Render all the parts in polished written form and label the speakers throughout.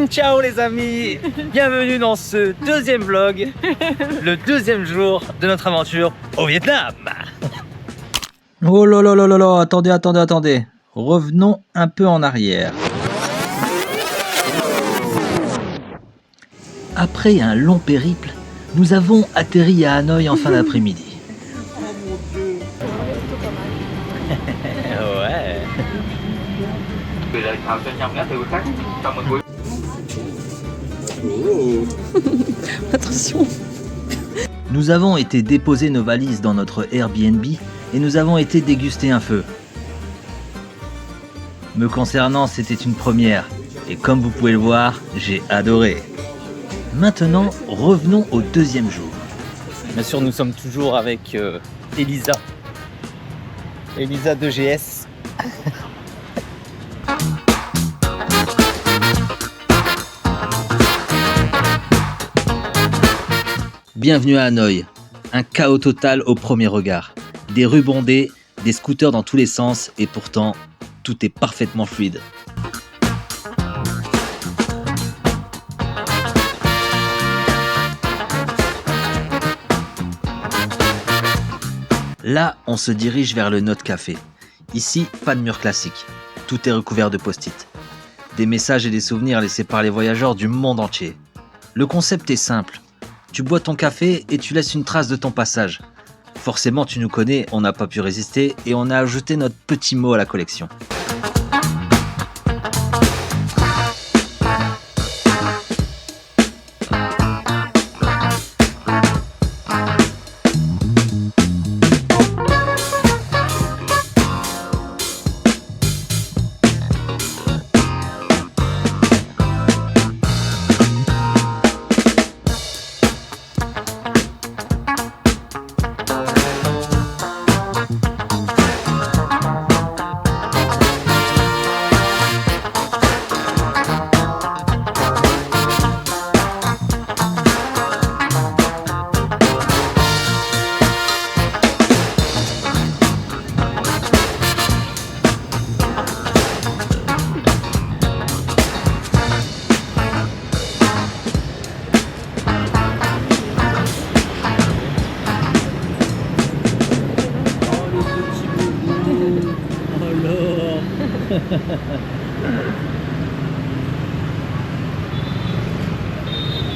Speaker 1: Ciao les amis, bienvenue dans ce deuxième vlog, le deuxième jour de notre aventure au Vietnam.
Speaker 2: Oh là là là là là, attendez. Revenons un peu en arrière. Après un long périple, nous avons atterri à Hanoï en fin d'après-midi.
Speaker 3: Oh mon dieu.
Speaker 1: Ouais.
Speaker 3: Attention.
Speaker 2: Nous avons été déposer nos valises dans notre Airbnb et nous avons été déguster un feu. Me concernant, c'était une première et comme vous pouvez le voir, j'ai adoré. Maintenant, revenons au deuxième jour.
Speaker 1: Bien sûr, nous sommes toujours avec Elisa. Elisa de GS.
Speaker 2: Bienvenue à Hanoï. Un chaos total au premier regard. Des rues bondées, des scooters dans tous les sens et pourtant, tout est parfaitement fluide. Là, on se dirige vers le Note Café. Ici, pas de mur classique. Tout est recouvert de post-it. Des messages et des souvenirs laissés par les voyageurs du monde entier. Le concept est simple. Tu bois ton café et tu laisses une trace de ton passage. Forcément, tu nous connais, on n'a pas pu résister et on a ajouté notre petit mot à la collection.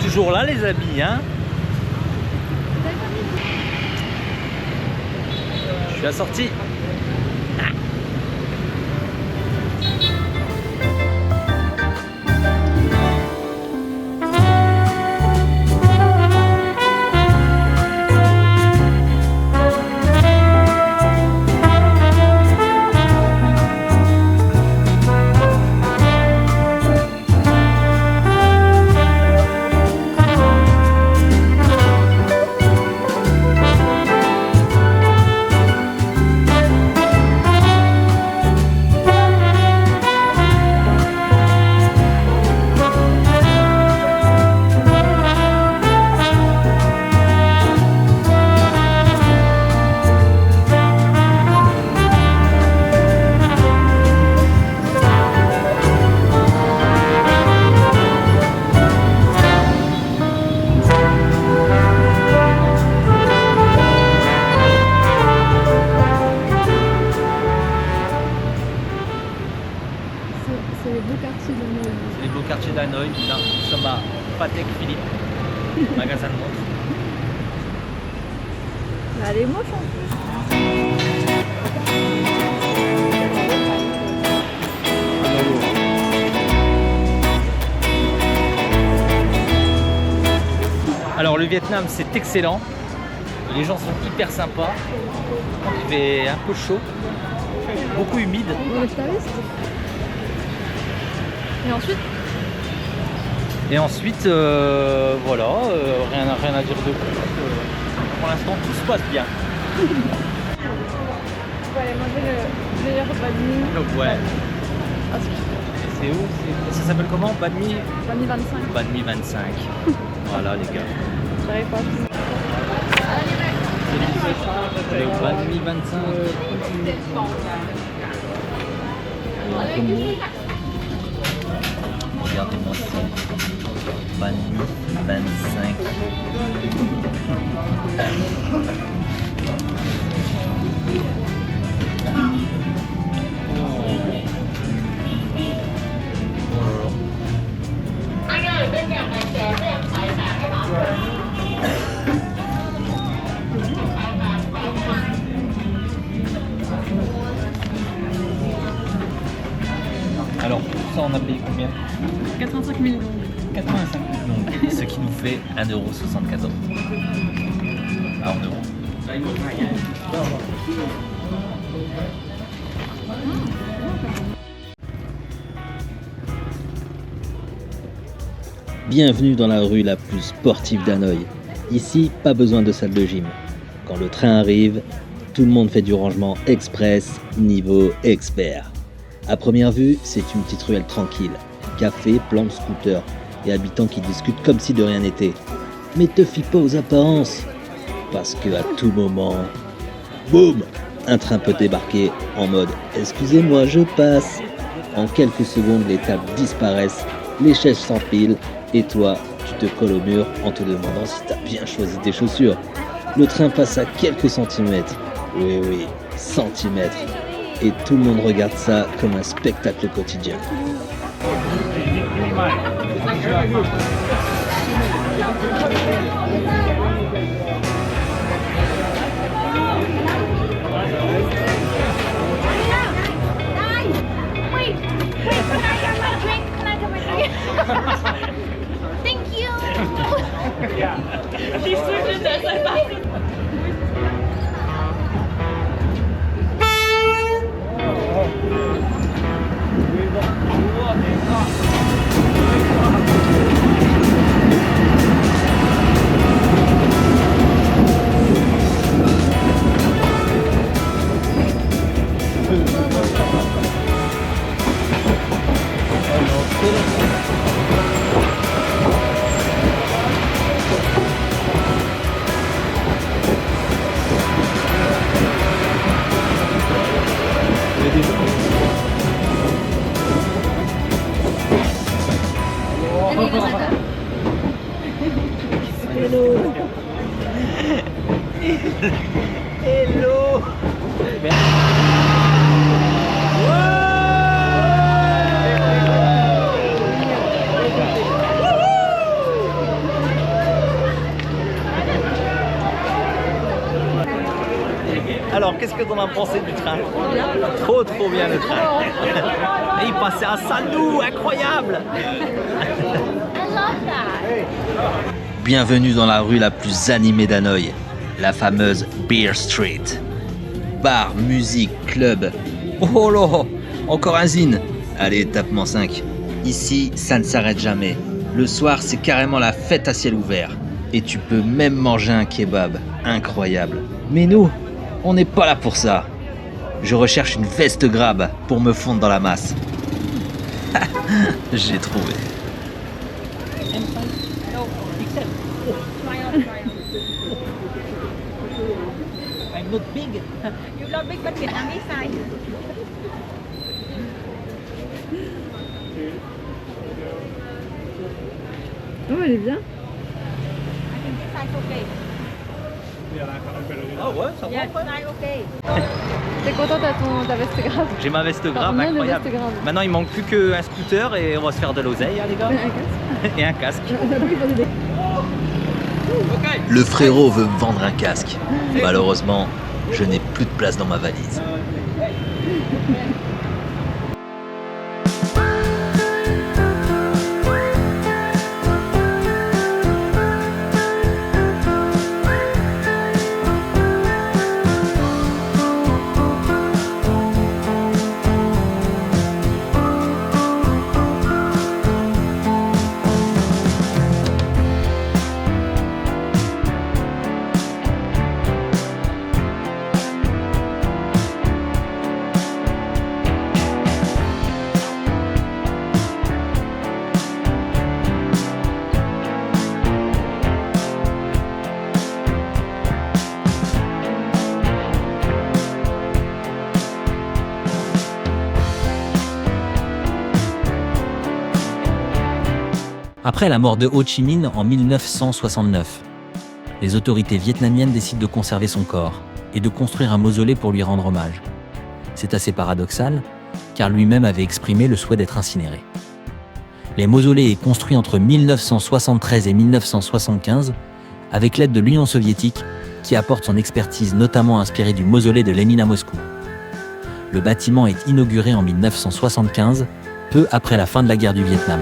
Speaker 1: Toujours là les amis, hein. Je suis assorti.
Speaker 3: C'est les beaux quartiers d'Hanoï.
Speaker 1: C'est les beaux quartiers d'Hanoï. Là, nous sommes à Patek Philippe, magasin de montres.
Speaker 3: Bah, elle est moche en plus.
Speaker 1: Alors le Vietnam c'est excellent, les gens sont hyper sympas, il fait un peu chaud, beaucoup humide.
Speaker 3: On est touriste. Et ensuite,
Speaker 1: Et ensuite voilà, rien à dire de plus. Pour l'instant tout se passe bien.
Speaker 3: on va aller manger le meilleur banh mi.
Speaker 1: Ouais.
Speaker 3: Ah,
Speaker 1: C'est où? Ça s'appelle comment? Banh mi?
Speaker 3: Banh mi 25.
Speaker 1: Banh mi 25. Voilà les gars.
Speaker 3: J'arrive pas.
Speaker 1: C'est le Banh mi 25.
Speaker 2: Regardez-moi ça. Manu 25. Alors, pour ça, on a payé combien?
Speaker 3: 85 000.
Speaker 2: 85 millions, ce qui nous fait 1,74 €. Ah, en euros. Bienvenue dans la rue la plus sportive d'Hanoï. Ici, pas besoin de salle de gym. Quand le train arrive, tout le monde fait du rangement express, niveau expert. À première vue, c'est une petite ruelle tranquille. Café, plantes, scooters et habitants qui discutent comme si de rien n'était. Mais te fie pas aux apparences, parce que à tout moment, boum, un train peut débarquer en mode « Excusez-moi, je passe ». En quelques secondes, les tables disparaissent, les chaises s'empilent et toi, tu te colles au mur en te demandant si t'as bien choisi tes chaussures. Le train passe à quelques centimètres. Oui, centimètres. Et tout le monde regarde ça comme un spectacle quotidien.
Speaker 4: Wait, can I get my drink? Can I get my drink? Thank you.
Speaker 3: She's switching this like that.
Speaker 1: Hello. Alors, qu'est-ce que t'en as pensé du train? Trop bien le train. Et il passait à Salou, incroyable.
Speaker 2: Bienvenue dans la rue la plus animée d'Hanoï, la fameuse Beer Street. Bar, musique, club. Oh là, encore un zine. Allez, tapement 5. Ici, ça ne s'arrête jamais. Le soir, c'est carrément la fête à ciel ouvert. Et tu peux même manger un kebab. Incroyable. Mais nous, on n'est pas là pour ça. Je recherche une veste grab pour me fondre dans la masse. J'ai trouvé.
Speaker 1: I'm not big.
Speaker 4: You love big but Vietnamese size.
Speaker 3: Oh, elle est bien.
Speaker 4: I think this size okay.
Speaker 1: Ah ouais, ça va.
Speaker 4: Yes,
Speaker 1: après.
Speaker 4: size okay.
Speaker 3: T'es content, t'as ta veste grave.
Speaker 1: J'ai ma veste grave,
Speaker 3: Pardon,
Speaker 1: incroyable.
Speaker 3: la veste grave.
Speaker 1: Maintenant, il manque plus qu'un scooter et on va se faire de l'oseille, hein, les gars. Et un casque.
Speaker 2: Le frérot veut me vendre un casque. Malheureusement, je n'ai plus de place dans ma valise.
Speaker 5: Après la mort de Ho Chi Minh en 1969, les autorités vietnamiennes décident de conserver son corps et de construire un mausolée pour lui rendre hommage. C'est assez paradoxal, car lui-même avait exprimé le souhait d'être incinéré. Les mausolées est construit entre 1973 et 1975 avec l'aide de l'Union soviétique qui apporte son expertise notamment inspirée du mausolée de Lénine à Moscou. Le bâtiment est inauguré en 1975, peu après la fin de la guerre du Vietnam.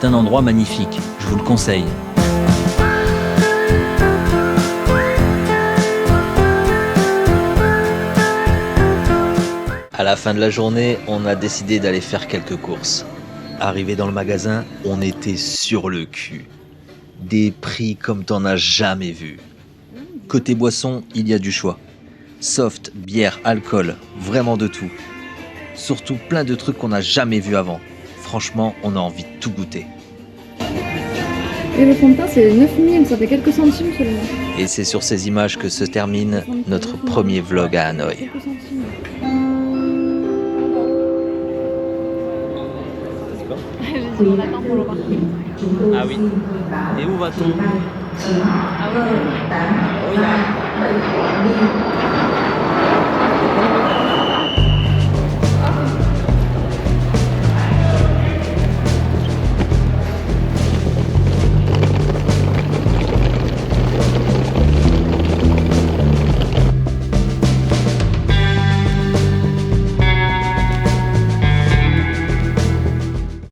Speaker 5: C'est un endroit magnifique, je vous le conseille.
Speaker 2: À la fin de la journée, on a décidé d'aller faire quelques courses. Arrivé dans le magasin, on était sur le cul. Des prix comme t'en as jamais vu. Côté boisson, il y a du choix. Soft, bière, alcool, vraiment de tout. Surtout plein de trucs qu'on n'a jamais vus avant. Franchement, on a envie de tout goûter.
Speaker 3: Et le fond de teint, c'est 9000, ça fait quelques centimes seulement.
Speaker 2: Et c'est sur ces images que se termine notre premier vlog à Hanoï.
Speaker 3: Quelques centimes.
Speaker 1: J'ai dit on attend pour le marquer. Ah oui. Et où va-t-on? Ah oui. Oh,